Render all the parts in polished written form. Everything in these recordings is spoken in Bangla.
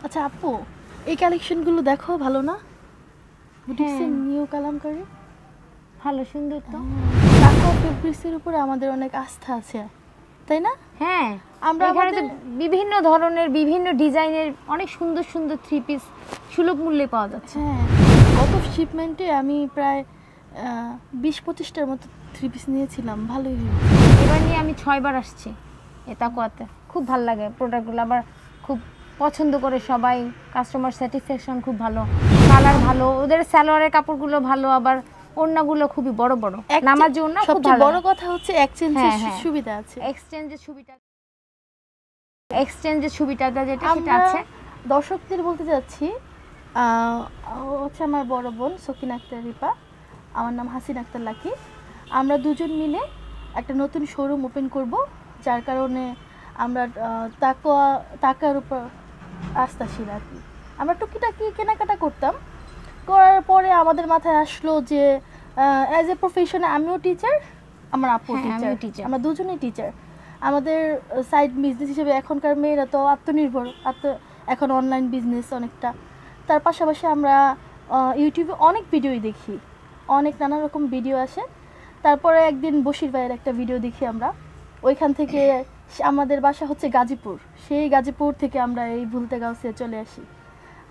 আচ্ছা আপু, এই কালেকশনগুলো দেখো, ভালো না? বুটিক্সের নিউ কালামকারী ভালো, সুন্দর তো। তাকওয়া ফেব্রিক্সের উপরে আমাদের অনেক আস্থা আছে, তাই না? হ্যাঁ, আমরা এখানে তো আমাদের বিভিন্ন ধরনের বিভিন্ন ডিজাইনের অনেক সুন্দর সুন্দর থ্রি পিস সুলভ মূল্যে পাওয়া যাচ্ছে। হ্যাঁ, গত শিপমেন্টে আমি প্রায় 20-25টার মতো থ্রি পিস নিয়েছিলাম, ভালোই হয়েছে। এবার নিয়ে আমি 6 বার আসছি এই তাকওয়াতে। খুব ভালো লাগে প্রোডাক্টগুলো, আবার খুব পছন্দ করে সবাই, কাস্টমার স্যাটিসফ্যাকশন খুব ভালো, কালার ভালো, ওদের সালোয়ারের কাপড়গুলো ভালো, আবার ওড়নাগুলো খুবই বড় বড়, নামার জন্য খুব সবচেয়ে ভালো। বড় কথা হচ্ছে এক্সচেঞ্জের সুবিধা আছে। এক্সচেঞ্জের সুবিধাটা যেটা সেটা আমরা আছে। দর্শকদের বলতে যাচ্ছি, হচ্ছে আমার বড় বোন সকিনা আক্তার রিপা, আমার নাম হাসিনা আক্তার লাকি। আমরা দুজন মিলে একটা নতুন শোরুম ওপেন করব, যার কারণে আমরা টাকার উপর আস্থাশীল আর কি। আমরা টুকিটাকি কেনাকাটা করতাম, করার পরে আমাদের মাথায় আসলো যে অ্যাজ এ প্রফেশনে আমিও টিচার, আমার আপু টিচার, আমরা দুজনেই টিচার। আমাদের সাইড বিজনেস হিসেবে এখনকার মেয়েরা তো আত্মনির্ভর, এখন অনলাইন বিজনেস অনেকটা। তার পাশাপাশি আমরা ইউটিউবে অনেক ভিডিওই দেখি, অনেক নানা রকম ভিডিও আসে। তারপরে একদিন বশির ভাইয়ের একটা ভিডিও দেখি আমরা, ওইখান থেকে আমাদের বাসা হচ্ছে গাজীপুর, সেই গাজীপুর থেকে আমরা এই ভুলতে গাউসিয়া চলে আসি।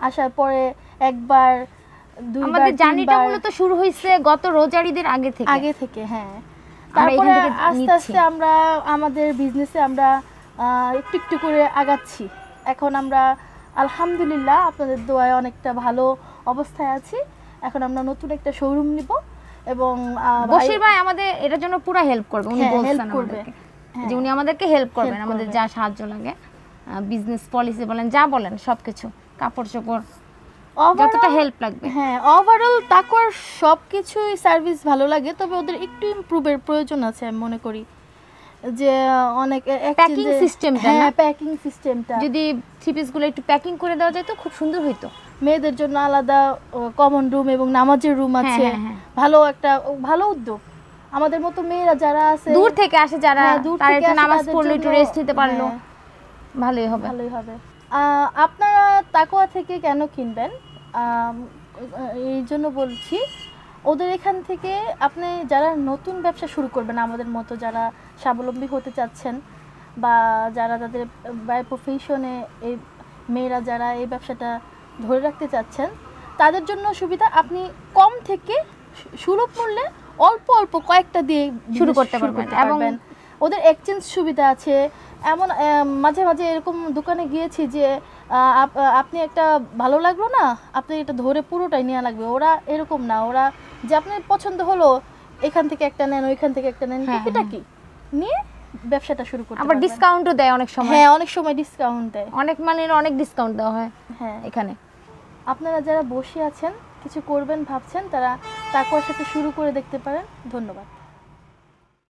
আসার পরে একবার আমাদের জার্নিটা মূলত শুরু হইছে গত রোজার ঈদের আগে থেকে। হ্যাঁ, তারপরে আস্তে আস্তে আমরা আমাদের বিজনেসে আমরা একটু একটু করে আগাচ্ছি। এখন আমরা আলহামদুলিল্লাহ আপনাদের দোয়ায় অনেকটা ভালো অবস্থায় আছি। এখন আমরা নতুন একটা শোরুম নিব এবং বশির ভাই আমাদের এটার জন্য পুরো হেল্প করবে। উনি বলছেন আমাদেরকে যে উনি আমাদেরকে হেল্প করবেন, আমাদের যা সাহায্য লাগে, বিজনেস পলিসি বলেন, যা বলেন সবকিছু, কাপড় চোপড় যতটা হেল্প লাগবে। হ্যাঁ, ওভারঅল তাকওয়ার সবকিছুই সার্ভিস ভালো লাগে, তবে ওদের একটু ইমপ্রুভের প্রয়োজন আছে আমি মনে করি। যে অনেক প্যাকিং সিস্টেমটা, হ্যাঁ প্যাকিং সিস্টেমটা যদি থ্রি পিসগুলো একটু প্যাকিং করে দেওয়া যায় তো খুব সুন্দর হইতো। মেয়েদের জন্য আলাদা কমন রুম এবং নামাজের রুম আছে, ভালো উদ্যোগ। আমাদের মতো মেয়েরা যারা আছে, দূর থেকে আসে যারা, তারা একটু নামাজ পড়লো, একটু রেস্ট নিতে পারলো, ভালোই হবে। আপনারা তাকওয়া থেকে কেন কিনবেন এই জন্য বলছি, ওদের এখান থেকে আপনি যারা নতুন ব্যবসা শুরু করবেন, আমাদের মতো যারা স্বাবলম্বী হতে চাচ্ছেন, বা যারা তাদের প্রফেশনে এই মেয়েরা যারা এই ব্যবসাটা ধরে রাখতে চাচ্ছেন, তাদের জন্য সুবিধা, আপনি কম থেকে সুলভ মূল্যে অল্প অল্প কয়েকটা দিয়ে শুরু করতে পারবেন। এবং ওদের এক্সচেঞ্জ সুবিধা আছে। এমন মাঝে মাঝে এরকম দোকানে গিয়েছি যে আপনি একটা ভালো লাগলো না, আপনি এটা ধরে পুরোটাই নেওয়া লাগবে। ওরা এরকম না, ওরা যে আপনার পছন্দ হলো এখান থেকে একটা নেন, ওইখান থেকে একটা নেন, এটা কি নিয়ে ব্যবসাটা শুরু করতে আবার ডিসকাউন্টও দেয় অনেক সময়। হ্যাঁ, অনেক সময় ডিসকাউন্ট দেয়, অনেক ডিসকাউন্ট দেওয়া হয়। হ্যাঁ, এখানে আপনারা যারা বসে আছেন কিছু করবেন ভাবছেন, তারা তাকওয়ার সাথে শুরু করে দেখতে পারেন। ধন্যবাদ।